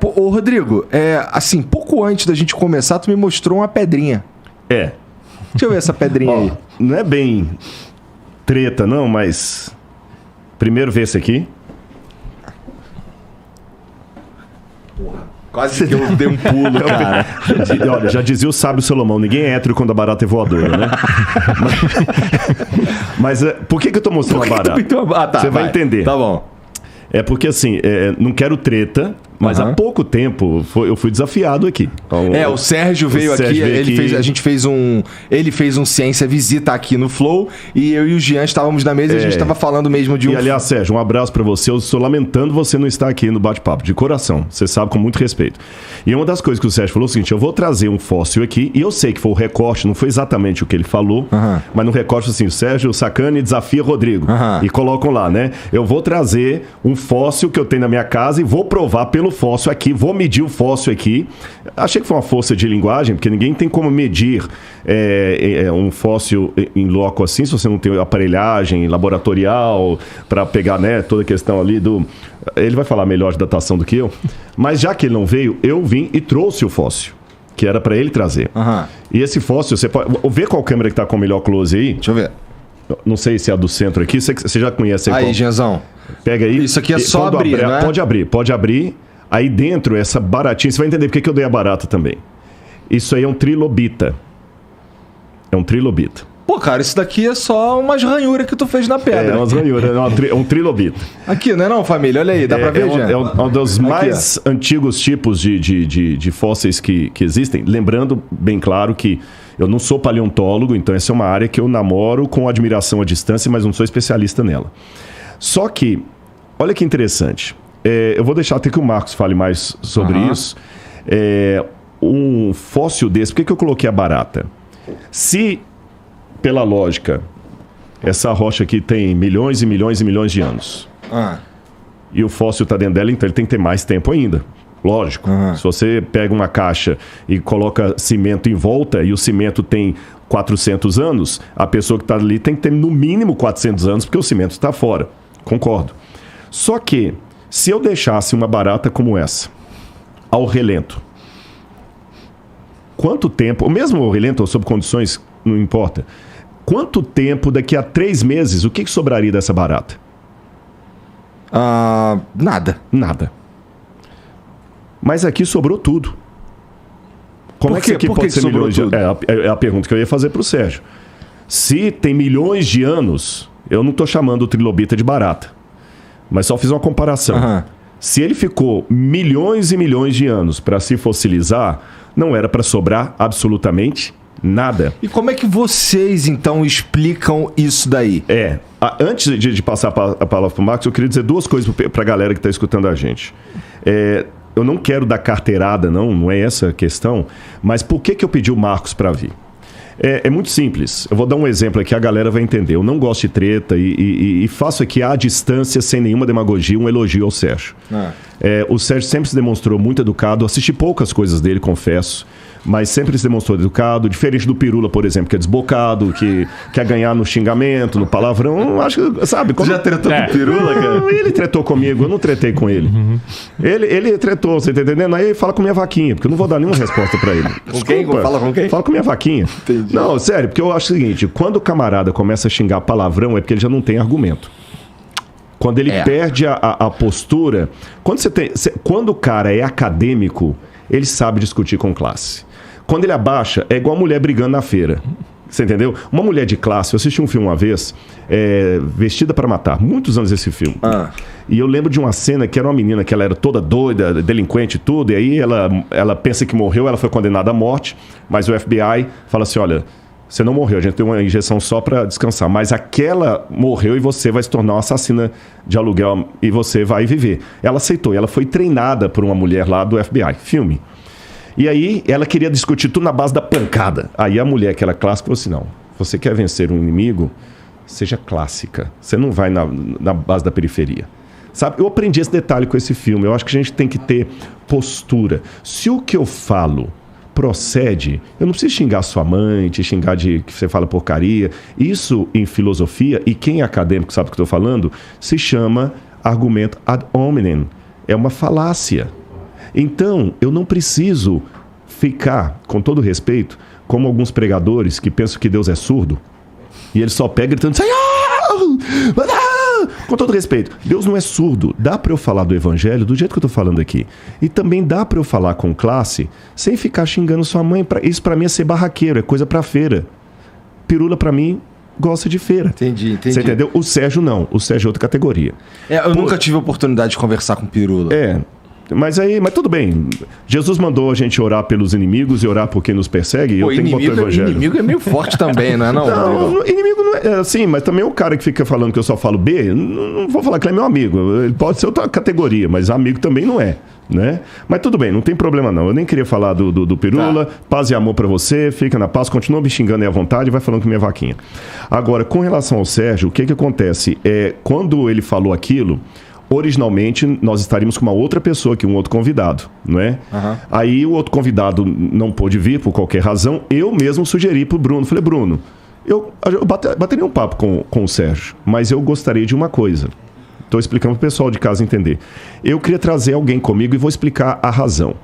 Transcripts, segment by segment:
Ô, Rodrigo, assim, pouco antes da gente começar, tu me mostrou uma pedrinha. Deixa eu ver essa pedrinha aí. Não é bem treta, não, mas... Primeiro vê esse aqui. Quase que eu dei um pulo, cara. Olha, já dizia o sábio Salomão, ninguém é hétero quando a barata é voadora, né? mas por que eu tô mostrando a barata? Você vai entender. Tá bom. É porque, assim, não quero treta, mas há pouco tempo eu fui desafiado aqui. O Sérgio veio aqui, ele fez um Ciência Visita aqui no Flow, e eu e o Jean estávamos na mesa e a gente estava falando mesmo de E, aliás, Sérgio, um abraço pra você. Eu estou lamentando você não estar aqui no bate-papo, de coração. Você sabe, com muito respeito. E uma das coisas que o Sérgio falou é o seguinte, eu vou trazer um fóssil aqui, e eu sei que foi o recorte, não foi exatamente o que ele falou, mas no recorte, assim, o Sérgio Sacani desafia Rodrigo. E colocam lá, né? Eu vou trazer um fóssil que eu tenho na minha casa e vou provar pelo fóssil aqui, vou medir o fóssil aqui. Achei que foi uma força de linguagem, porque ninguém tem como medir um fóssil em loco assim, se você não tem aparelhagem laboratorial para pegar, né, toda a questão ali do... Ele vai falar melhor de datação do que eu, mas já que ele não veio, eu vim e trouxe o fóssil, que era para ele trazer. E esse fóssil, você pode ver qual câmera que tá com o melhor close aí? Deixa eu ver. Não sei se é a do centro aqui, você já conhece aí. Aí, Genzão. Pega aí. Isso aqui é só abrir, né? Pode abrir. Aí dentro, essa baratinha, você vai entender porque que eu dei a barata também. Isso aí é um trilobita. É um trilobita. Pô, cara, isso daqui é só umas ranhuras que tu fez na pedra. Umas ranhuras, é um trilobita. Aqui, não é não, família? Olha aí, dá pra ver, Jean? É um dos mais antigos tipos de fósseis que existem. Lembrando, bem claro, que eu não sou paleontólogo, então essa é uma área que eu namoro com admiração à distância, mas não sou especialista nela. Só que, olha que interessante. Eu vou deixar até que o Marcos fale mais sobre isso. Um fóssil desse, por que eu coloquei a barata? Se, pela lógica, essa rocha aqui tem milhões e milhões e milhões de anos, e o fóssil está dentro dela, então ele tem que ter mais tempo ainda. Lógico. Se você pega uma caixa e coloca cimento em volta, e o cimento tem 400 anos, a pessoa que está ali tem que ter no mínimo 400 anos, porque o cimento está fora. Concordo. Só que, se eu deixasse uma barata como essa, ao relento, quanto tempo, ou mesmo ao relento ou sob condições, não importa, quanto tempo, daqui a 3 meses, o que sobraria dessa barata? Nada. Mas aqui sobrou tudo. Como é que aqui pode ser milhões de anos? É a pergunta que eu ia fazer para o Sérgio. Se tem milhões de anos, eu não estou chamando o trilobita de barata, mas só fiz uma comparação. Se ele ficou milhões e milhões de anos para se fossilizar, não era para sobrar absolutamente nada. E como é que vocês, então, explicam isso daí? Antes de passar a palavra para o Marcos, eu queria dizer 2 coisas para a galera que está escutando a gente. Eu não quero dar carteirada, não é essa a questão, mas por que eu pedi o Marcos para vir? É muito simples. Eu vou dar um exemplo aqui, a galera vai entender. Eu não gosto de treta e faço aqui à distância, sem nenhuma demagogia, um elogio ao Sérgio. O Sérgio sempre se demonstrou muito educado. Assisti poucas coisas dele, confesso, mas sempre se demonstrou educado, diferente do Pirula, por exemplo, que é desbocado, que quer ganhar no xingamento, no palavrão. Acho que, sabe? Você já tretou com o Pirula, cara? Ele tretou comigo, eu não tretei com ele. Ele tretou, você tá entendendo? Aí fala com minha vaquinha, porque eu não vou dar nenhuma resposta pra ele. Com quem? Fala com quem? Fala com minha vaquinha. Entendi. Não, sério, porque eu acho o seguinte, quando o camarada começa a xingar palavrão, é porque ele já não tem argumento. Quando ele perde a postura... Quando o cara é acadêmico, ele sabe discutir com classe. Quando ele abaixa, é igual a mulher brigando na feira. Você entendeu? Uma mulher de classe, eu assisti um filme uma vez, Vestida para Matar, muitos anos esse filme. E eu lembro de uma cena que era uma menina que ela era toda doida, delinquente e tudo, e aí ela pensa que morreu, ela foi condenada à morte, mas o FBI fala assim, olha, você não morreu, a gente tem uma injeção só para descansar, mas aquela morreu e você vai se tornar uma assassina de aluguel e você vai viver. Ela aceitou, e ela foi treinada por uma mulher lá do FBI. Filme. E aí, ela queria discutir tudo na base da pancada. Aí a mulher, que era clássica, falou assim, não, você quer vencer um inimigo, seja clássica. Você não vai na base da periferia. Sabe? Eu aprendi esse detalhe com esse filme. Eu acho que a gente tem que ter postura. Se o que eu falo procede, eu não preciso xingar sua mãe, te xingar de que você fala porcaria. Isso, em filosofia, e quem é acadêmico sabe o que eu estou falando, se chama argumento ad hominem. É uma falácia. Então, eu não preciso ficar, com todo respeito, como alguns pregadores que pensam que Deus é surdo, e ele só pega gritando, com todo respeito, Deus não é surdo. Dá para eu falar do evangelho do jeito que eu tô falando aqui. E também dá para eu falar com classe sem ficar xingando sua mãe. Isso para mim é ser barraqueiro, é coisa para feira. Pirula para mim gosta de feira. Entendi. Você entendeu? O Sérgio não. O Sérgio é outra categoria. Eu nunca tive a oportunidade de conversar com Pirula. Mas tudo bem. Jesus mandou a gente orar pelos inimigos e orar por quem nos persegue. E eu tenho que botar o evangelho. Inimigo é meio forte também, não é? Não, inimigo não é assim, mas também o cara que fica falando que eu só falo B, não vou falar que ele é meu amigo. Ele pode ser outra categoria, mas amigo também não é. Né? Mas tudo bem, não tem problema não. Eu nem queria falar do Pirula. Paz e amor pra você, fica na paz, continua me xingando aí à vontade e vai falando com minha vaquinha. Agora, com relação ao Sérgio, o que acontece? Quando ele falou aquilo, originalmente nós estaríamos com uma outra pessoa aqui, um outro convidado, não é? Aí o outro convidado não pôde vir por qualquer razão, eu mesmo sugeri pro Bruno, falei, Bruno, eu bateria um papo com o Sérgio, mas eu gostaria de uma coisa. Estou explicando para o pessoal de casa entender. Eu queria trazer alguém comigo e vou explicar a razão.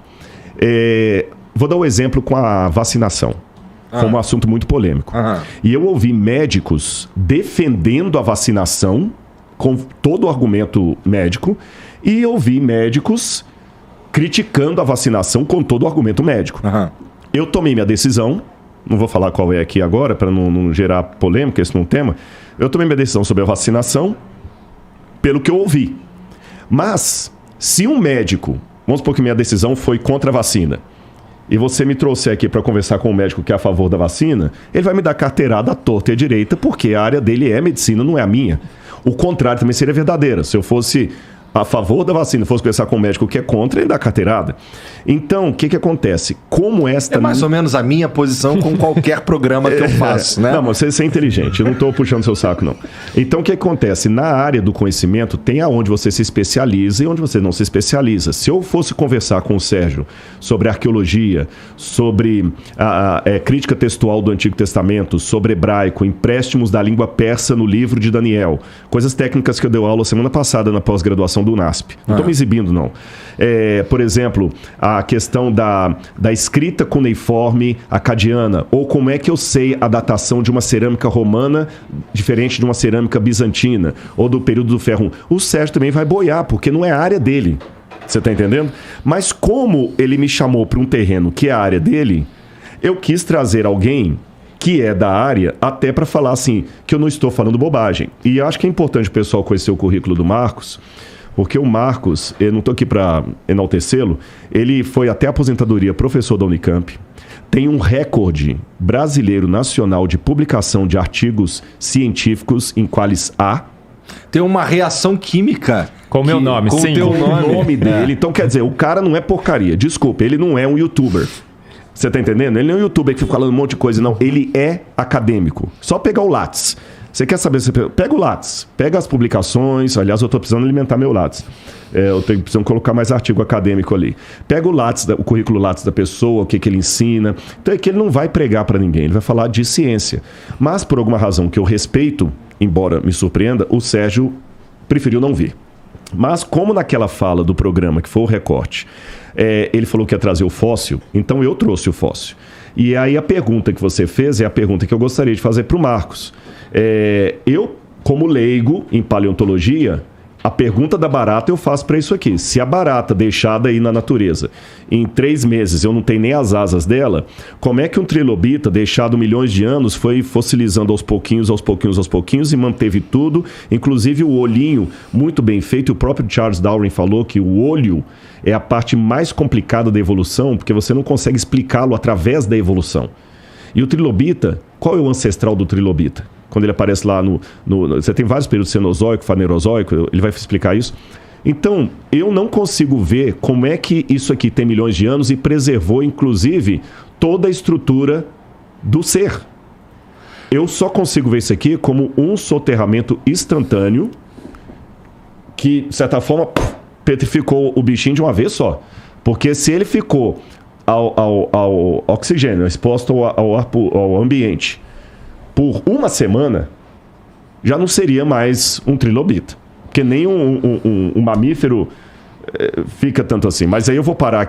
Vou dar um exemplo com a vacinação. Foi um assunto muito polêmico. E eu ouvi médicos defendendo a vacinação com todo o argumento médico e eu ouvi médicos criticando a vacinação com todo o argumento médico. Eu tomei minha decisão, não vou falar qual é aqui agora para não gerar polêmica, esse não é um tema. Eu tomei minha decisão sobre a vacinação pelo que eu ouvi. Mas, se um médico, vamos supor que minha decisão foi contra a vacina, e você me trouxer aqui para conversar com um médico que é a favor da vacina, ele vai me dar carteirada à torta e à direita, porque a área dele é medicina, não é a minha. O contrário também seria verdadeiro. Se eu fosse a favor da vacina, fosse conversar com um médico que é contra, ele dá carteirada. Então, o que acontece? Como esta... É mais ou menos a minha posição com qualquer programa que eu faço, né? Não, mas você é inteligente, eu não estou puxando seu saco, não. Então, o que acontece? Na área do conhecimento, tem aonde você se especializa e onde você não se especializa. Se eu fosse conversar com o Sérgio sobre arqueologia, sobre a crítica textual do Antigo Testamento, sobre hebraico, empréstimos da língua persa no livro de Daniel, coisas técnicas que eu dei aula semana passada na pós-graduação do UNASP. Não estou me exibindo, não. Por exemplo, a questão da escrita cuneiforme acadiana, ou como é que eu sei a datação de uma cerâmica romana diferente de uma cerâmica bizantina, ou do período do ferro. O Sérgio também vai boiar, porque não é a área dele. Você está entendendo? Mas como ele me chamou para um terreno que é a área dele, eu quis trazer alguém que é da área, até para falar assim, que eu não estou falando bobagem. E acho que é importante o pessoal conhecer o currículo do Marcos, porque o Marcos, eu não estou aqui para enaltecê-lo, ele foi até a aposentadoria professor da Unicamp, tem um recorde brasileiro nacional de publicação de artigos científicos em Qualis A. Tem uma reação química. Com o meu nome, sim. Com o nome dele. Então, quer dizer, o cara não é porcaria. Desculpa, ele não é um youtuber. Você tá entendendo? Ele não é um youtuber que fica falando um monte de coisa, não. Ele é acadêmico. Só pegar o Lattes. Você quer saber? Pega o Lattes, pega as publicações. Aliás, eu estou precisando alimentar meu Lattes. Eu tenho precisando colocar mais artigo acadêmico ali. Pega o Lattes, o currículo Lattes da pessoa, o que ele ensina. Então é que ele não vai pregar para ninguém, ele vai falar de ciência. Mas por alguma razão que eu respeito, embora me surpreenda, o Sérgio preferiu não vir. Mas como naquela fala do programa, que foi o recorte, ele falou que ia trazer o fóssil, então eu trouxe o fóssil. E aí a pergunta que você fez é a pergunta que eu gostaria de fazer para o Marcos. Eu, como leigo em paleontologia, a pergunta da barata eu faço para isso aqui. Se a barata deixada aí na natureza, em 3 meses eu não tenho nem as asas dela, como é que um trilobita deixado milhões de anos foi fossilizando aos pouquinhos e manteve tudo, inclusive o olhinho muito bem feito. O próprio Charles Darwin falou que o olho é a parte mais complicada da evolução, porque você não consegue explicá-lo através da evolução. E o trilobita, qual é o ancestral do trilobita? Quando ele aparece lá você tem vários períodos, cenozoico, fanerozoico, ele vai explicar isso. Então, eu não consigo ver como é que isso aqui tem milhões de anos e preservou, inclusive, toda a estrutura do ser. Eu só consigo ver isso aqui como um soterramento instantâneo que, de certa forma, petrificou o bichinho de uma vez só. Porque se ele ficou ao oxigênio, exposto ao ambiente, por uma semana, já não seria mais um trilobita. Porque nem um mamífero fica tanto assim. Mas aí eu vou parar aqui.